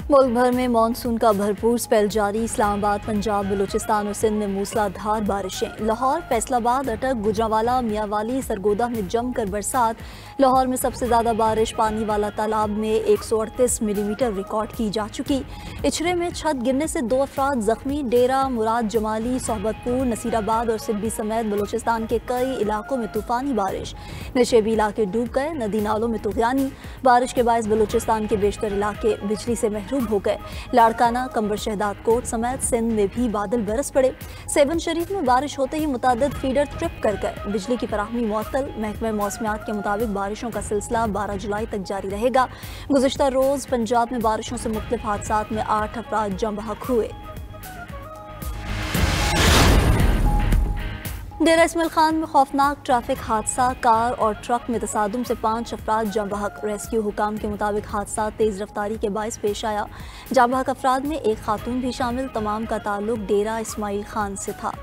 मुल्क भर में मानसून का भरपूर स्पेल जारी। इस्लामाबाद, पंजाब, बलूचिस्तान और सिंध में मूसलाधार बारिशें। लाहौर, फैसलाबाद, अटक, गुजरांवाला, मियांवाली, सरगोदा में जमकर बरसात। लाहौर में सबसे ज़्यादा बारिश पानी वाला तालाब में 138 मिलीमीटर रिकॉर्ड की जा चुकी। इचरे में छत गिरने से 2 अफराद जख्मी। डेरा मुराद जमाली, सोहबतपुर, नसीराबाद और सिब्बी समेत बलूचिस्तान के कई इलाकों में तूफानी बारिश। नशेबी इलाके डूब गए। नदी नालों में तुग़यानी। बारिश के बायस बलूचिस्तान के बेशतर इलाके बिजली से महरूम हो गए। लाड़काना, कंबर शहदाद कोट समेत सिंध में भी बादल बरस पड़े। सेवन शरीफ में बारिश होते ही मुतादिद फीडर ट्रिप कर गए। बिजली की फराहमी मुअत्तल। महकमे मौसमियात के मुताबिक बारिशों का सिलसिला 12 जुलाई तक जारी रहेगा। गुज़िश्ता रोज़ पंजाब में बारिशों से मुख्तलिफ हादसात में 8 अफराद जम बहक हुए। डेरा इस्माइल खान में खौफनाक ट्रैफिक हादसा। कार और ट्रक में तसादुम से 5 अफराद जम बहक। रेस्क्यू हुकाम के मुताबिक हादसा तेज़ रफ्तारी के बायस पेश आया। जम बहक अफराद में एक खातून भी शामिल। तमाम का ताल्लुक डेरा इस्माइल खान से था।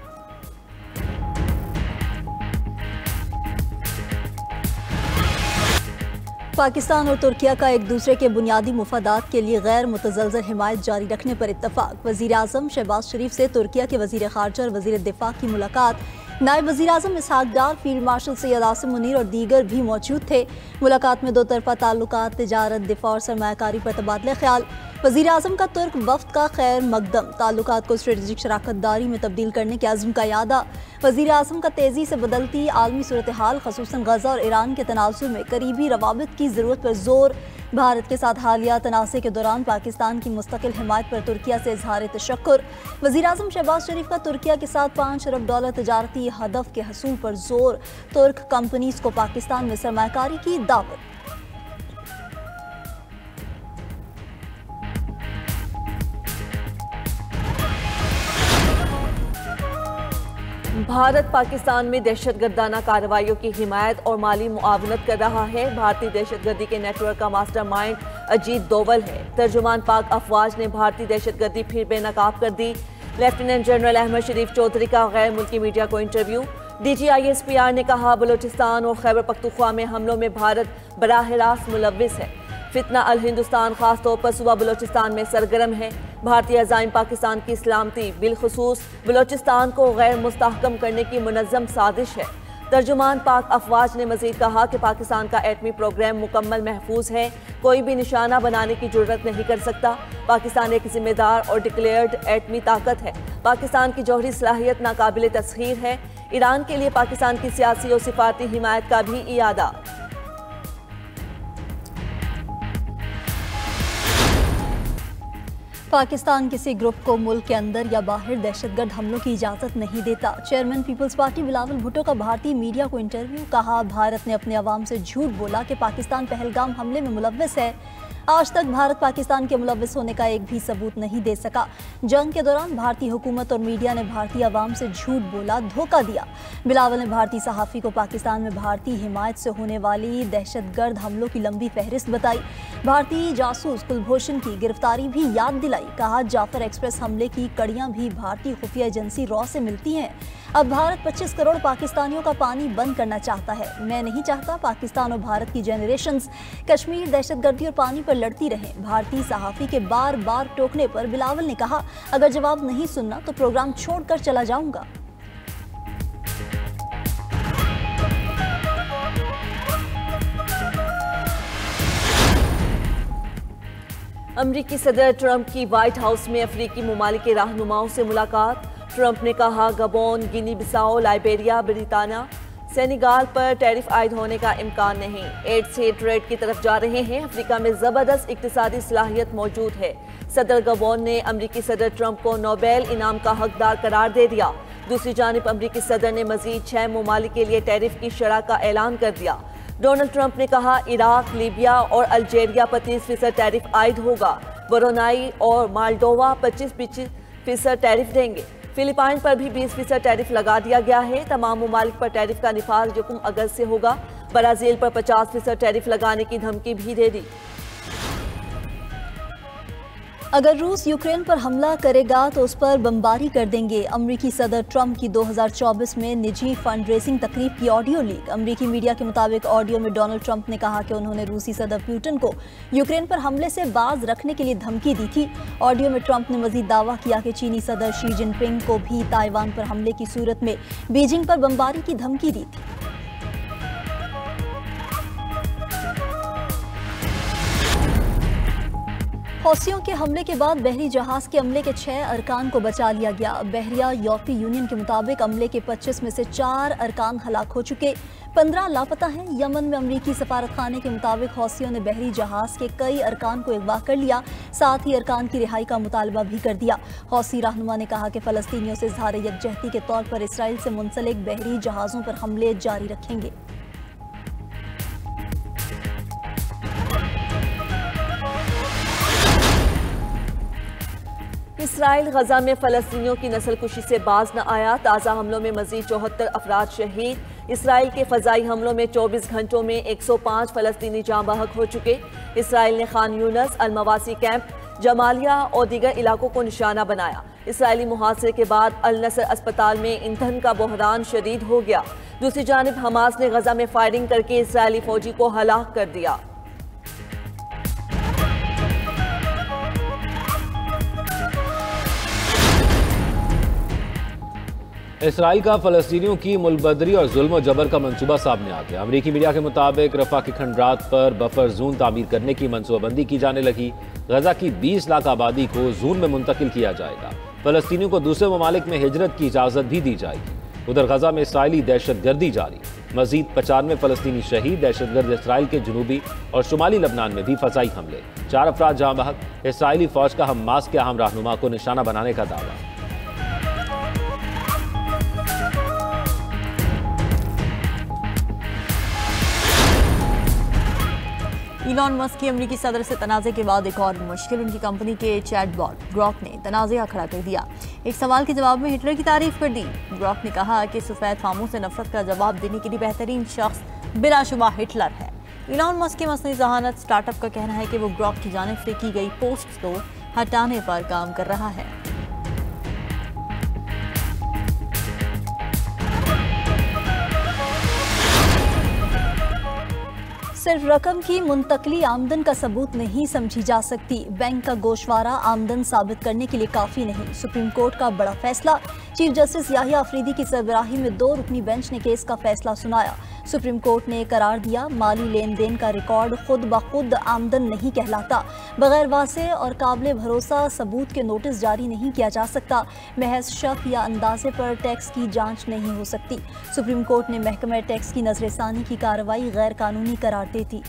पाकिस्तान और तुर्किया का एक दूसरे के बुनियादी मुफादात के लिए गैर मुतज़लज़ल हिमायत जारी रखने पर इत्तफाक। वज़ीर आज़म शहबाज शरीफ से तुर्किया के वज़ीर ख़ारजा और वज़ीर दिफ़ा की मुलाकात। नायब वज़ीर आज़म इसहाक डार, फील्ड मार्शल सैयद आसिम मुनीर और दीगर भी मौजूद थे। मुलाकात में 2 तरफ़ा ताल्लुकात, तिजारत, दिफ़ा और सरमायाकारी पर तबादला ख्याल। वज़ीर आज़म का तुर्क वफ़द का खैर मकदम। ताल्लुकात को स्ट्रेटेजिक शराकतदारी में तब्दील करने के अज़्म का यादा। वज़ीर आज़म का तेज़ी से बदलती आलमी सूरत हाल, ख़ुसूसन गज़ा और ईरान के तनाज़ुर में करीबी रवाबित की ज़रूरत पर जोर। भारत के साथ हालिया तनाज़े के दौरान पाकिस्तान की मुस्तकिल हिमायत पर तुर्किया से इज़हार तशक्कुर। वज़ीर आज़म शहबाज शरीफ का तुर्किया के साथ $5 अरब तजारती हदफ के हसूल पर जोर। तुर्क कंपनीज को पाकिस्तान में सरमायाकारी की दावत। भारत पाकिस्तान में दहशतगर्दाना कार्रवाइयों की हिमायत और माली मुआवनत कर रहा है। भारतीय दहशतगर्दी के नेटवर्क का मास्टरमाइंड अजीत दोवल है। तर्जुमान पाक अफवाज ने भारतीय दहशतगर्दी फिर बेनकाब कर दी। लेफ्टिनेंट जनरल अहमद शरीफ चौधरी का गैर मुल्की मीडिया को इंटरव्यू। DGISPR ने कहा, बलूचिस्तान और खैबर पख्तूनख्वा में हमलों में भारत बराह रास्त मुलव्विस है। फितना अल हिंदुस्तान खासतौर पर सूबा बलूचिस्तान में सरगर्म है। भारतीय अज़ाइम पाकिस्तान की सलामती बिलखुसूस बलूचिस्तान को गैर मुस्तहकम करने की मुनज़्ज़म साजिश है। तर्जुमान पाक अफवाज ने मज़ीद कहा कि पाकिस्तान का एटमी प्रोग्राम मुकम्मल महफूज है। कोई भी निशाना बनाने की जुर्रत नहीं कर सकता। पाकिस्तान एक जिम्मेदार और डिक्लेयर्ड एटमी ताकत है। पाकिस्तान की जौहरी सलाहियत नाकाबिल तस्खीर है। ईरान के लिए पाकिस्तान की सियासी और सिफारती हिमायत का भी इयादा। पाकिस्तान किसी ग्रुप को मुल्क के अंदर या बाहर दहशतगर्द हमलों की इजाज़त नहीं देता। Chairman Peoples Party Bilawal Bhutto का भारतीय मीडिया को इंटरव्यू। कहा, भारत ने अपने अवाम से झूठ बोला कि पाकिस्तान पहलगाम हमले में मुलव्विस है। आज तक भारत पाकिस्तान के मुलव्विस होने का एक भी सबूत नहीं दे सका। जंग के दौरान भारतीय हुकूमत और मीडिया ने भारतीय अवाम से झूठ बोला, धोखा दिया। बिलावल ने भारतीय सहाफ़ी को पाकिस्तान में भारतीय हिमायत से होने वाली दहशतगर्द हमलों की लंबी फहरिस्त बताई। भारतीय जासूस कुलभूषण की गिरफ्तारी भी याद दिलाई। कहा, जाफर एक्सप्रेस हमले की कड़ियां भी भारतीय खुफिया एजेंसी रॉ से मिलती हैं। अब भारत 25 करोड़ पाकिस्तानियों का पानी बंद करना चाहता है। मैं नहीं चाहता पाकिस्तान और भारत की जनरेशंस कश्मीर, दहशतगर्दी और पानी पर लड़ती रहें। भारतीय सहाफ़ी के बार बार टोकने पर बिलावल ने कहा, अगर जवाब नहीं सुनना तो प्रोग्राम छोड़कर चला जाऊंगा। अमरीकी सदर ट्रंप की व्हाइट हाउस में अफ्रीकी ममालिक के रहनुमाओं से मुलाकात। ट्रंप ने कहा, गबोन, गिनी बिसाओ, लाइबेरिया, ब्रिटानिया, सेनेगाल पर टैरिफ आयद होने का इम्कान नहीं। एड से ट्रेड की तरफ जा रहे हैं। अफ्रीका में ज़बरदस्त इक्तिसादी सलाहियत मौजूद है। सदर गबोन ने अमरीकी सदर ट्रंप को नोबेल इनाम का हकदार करार दे दिया। दूसरी जानिब अमरीकी सदर ने मजीद 6 ममालिक के लिए टैरिफ की शरह का ऐलान कर दिया। डोनाल्ड ट्रंप ने कहा, इराक, लीबिया और अल्जेरिया पर 30% टैरिफ आयद होगा। ब्रुनाई और मालडोवा 25% टैरिफ देंगे। फिलिपाइन पर भी 20% टैरिफ लगा दिया गया है। तमाम ममालिक पर टैरिफ का निफाज 1 अगस्त से होगा। ब्राज़ील पर 50% टैरिफ लगाने की धमकी भी दे दी। अगर रूस यूक्रेन पर हमला करेगा तो उस पर बमबारी कर देंगे। अमेरिकी सदर ट्रंप की 2024 में निजी फंड रेजिंग तकरीब की ऑडियो लीक। अमेरिकी मीडिया के मुताबिक ऑडियो में डोनाल्ड ट्रंप ने कहा कि उन्होंने रूसी सदर पुतिन को यूक्रेन पर हमले से बाज रखने के लिए धमकी दी थी। ऑडियो में ट्रंप ने मजीद दावा किया कि चीनी सदर शी जिनपिंग को भी ताइवान पर हमले की सूरत में बीजिंग पर बमबारी की धमकी दी थी। हौसियों के हमले के बाद बहरी जहाज के अमले के 6 अरकान को बचा लिया गया। बहरिया यूरोपीय यूनियन के मुताबिक अमले के 25 में से 4 अरकान हलाक हो चुके, 15 लापता हैं। यमन में अमरीकी सफारत खाने के मुताबिक हौसियों ने बहरी जहाज के कई अरकान को अगवा कर लिया, साथ ही अरकान की रिहाई का मुतालबा भी कर दिया। हौसी रहनुमा ने कहा कि फलस्तीनियों से इज़हार यकजहती के तौर पर इसराइल से मुंसलिक बहरी जहाज़ों पर हमले जारी रखेंगे। इसराइल गजा में फलस्तीनियों की नस्लकुशी से बाज न आया। ताज़ा हमलों में मजीद 74 अफराद शहीद। इसराइल के फ़ज़ाई हमलों में 24 घंटों में 105 फलस्तीनी जाँ बहक हो चुके। इसराइल ने खान यूनस, अल-मवासी कैंप, जमालिया और दीगर इलाकों को निशाना बनाया। इसराइली मुहासरे के बाद अल नसर अस्पताल में ईंधन का बहरान शदीद हो गया। दूसरी जानिब हमास ने गजा में फायरिंग करके इसराइली फौजी को हलाक कर दिया। इसराइल का फलस्तीनियों की मुलबदरी और जुल्म और जबर का मंसूबा सामने आ गया। अमेरिकी मीडिया के मुताबिक रफा के खंडरात पर बफर जून तामीर करने की मनसूबाबंदी की जाने लगी। गजा की 20 लाख आबादी को जून में मुंतकिल किया जाएगा। फलस्तीनियों को दूसरे ममालिक में हिजरत की इजाज़त भी दी जाएगी। उधर गजा में इसराइली दहशतगर्दी जारी, मजीद 95 फलस्तीनी शहीद। दहशतगर्द इसराइल के जनूबी और शुमाली लबनान में भी फसाई हमले, 4 अफराद जाँ बहक। इसराइली फौज का हमास के अहम रहनुमा को निशाना बनाने का दावा। इलॉन मस्क की अमेरिकी सदर से तनाज़े के बाद एक और मुश्किल, उनकी कंपनी के चैटबॉट ग्रॉक ने तनाज़ा खड़ा कर दिया। एक सवाल के जवाब में हिटलर की तारीफ कर दी। ग्रॉक ने कहा कि सफ़ेद फामों से नफरत का जवाब देने के लिए बेहतरीन शख्स बिलाशुबा हिटलर है। इलॉन मस्क की मसनूई ज़हानत स्टार्टअप का कहना है कि वो ग्रॉक की जानिब से की गई पोस्ट को हटाने पर काम कर रहा है। सिर्फ रकम की मुंतकली आमदन का सबूत नहीं समझी जा सकती। बैंक का गोशवारा आमदन साबित करने के लिए काफ़ी नहीं। सुप्रीम कोर्ट का बड़ा फैसला। चीफ जस्टिस याहिया अफरीदी की सरबराही में 2 रुकनी बेंच ने केस का फैसला सुनाया। सुप्रीम कोर्ट ने करार दिया, माली लेन देन का रिकॉर्ड खुद ब खुद आमदन नहीं कहलाता। बगैर वासे और काबिल भरोसा सबूत के नोटिस जारी नहीं किया जा सकता। महज शक या अंदाजे पर टैक्स की जांच नहीं हो सकती। सुप्रीम कोर्ट ने महकमा टैक्स की नजरसानी की कार्रवाई गैर कानूनी करार देती।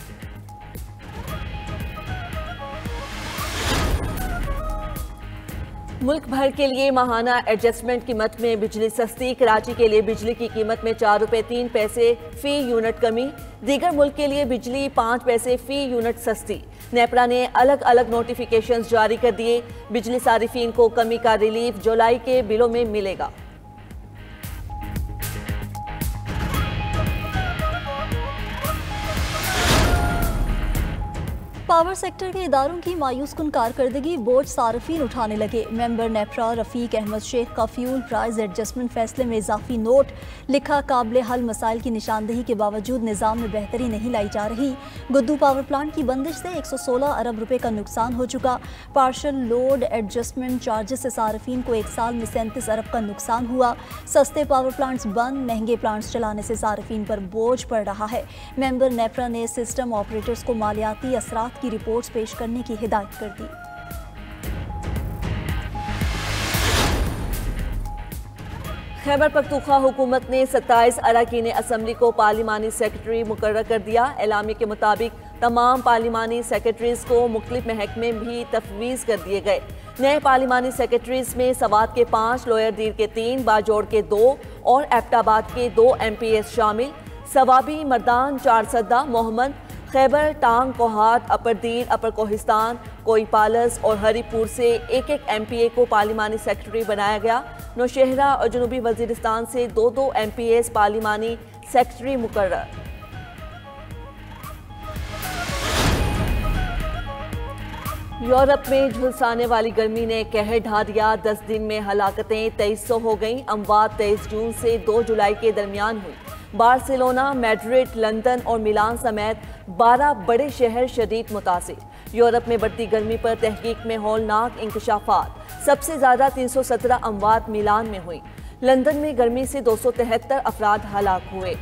मुल्क भर के लिए माहाना एडजस्टमेंट कीमत में बिजली सस्ती। कराची के लिए बिजली की कीमत में 4 रुपये 3 पैसे फी यूनिट कमी। दीगर मुल्क के लिए बिजली 5 पैसे फी यूनिट सस्ती। नेपरा ने अलग अलग नोटिफिकेशंस जारी कर दिए। बिजली सारिफीन को कमी का रिलीफ जुलाई के बिलों में मिलेगा। पावर सेक्टर के इदारों की मायूस कुन कारकर्दगी बोझ सार्फिन उठाने लगे। मेंबर नेपरा रफीक अहमद शेख का फ्यूल प्राइस एडजस्टमेंट फैसले में इजाफी नोट लिखा, काबिल हल मसाइल की निशानदेही के बावजूद निज़ाम में बेहतरी नहीं लाई जा रही। गुद्दू पावर प्लांट की बंदिश से 116 अरब रुपए का नुकसान हो चुका। पार्शल लोड एडजस्टमेंट चार्जेस से सार्फिन को 1 साल में 37 अरब का नुकसान हुआ। सस्ते पावर प्लांट्स बंद, महंगे प्लांट्स चलाने से सार्फिन पर बोझ पड़ रहा है। मेंबर नेपरा ने सिस्टम ऑपरेटर्स को मालियाती असरात की रिपोर्ट्स पेश करने की हिदायत कर दी। खैबर पख्तूनख्वा हुकूमत ने 27 अरकान असम्बली को पार्लिमानी सेक्रेटरी मुकर्रर कर दिया। एलामी के मुताबिक तमाम पार्लिमानी सेक्रेटरीज को मुख्तलिफ महकमे भी तफवीज़ कर दिए गए। नए पार्लिमानी सेक्रेटरीज में सवात के 5, लोअर दीर के 3, बाजोड़ के 2 और एबटाबाद के 2 MPS शामिल। सवाबी, मर्दान, चारसदा, मोहम्मद, खैबर, टांग, कोहाट, अपर दीर, अपर कोहिस्तान, कोईपालस और हरीपुर से एक MPA को पार्लिमानी सेक्रेटरी बनाया गया। नौशहरा और जनूबी वजीरिस्तान से 2 MPS पार्लिमानी सेक्रेटरी मुकर्रर। यूरोप में झुलसाने वाली गर्मी ने कहर ढा दिया। 10 दिन में हलाकतें 2300 हो गईं। अमवात 23 जून से 2 जुलाई के दरमियान हुई। बार्सिलोना, मैड्रिड, लंदन और मिलान समेत 12 बड़े शहर शदीद मुतासिर। यूरोप में बढ़ती गर्मी पर तहकीक में हौलनाक इंकशाफात। सबसे ज्यादा 317 अमवात मिलान में हुई। लंदन में गर्मी से 273 अफराद हलाक हुए।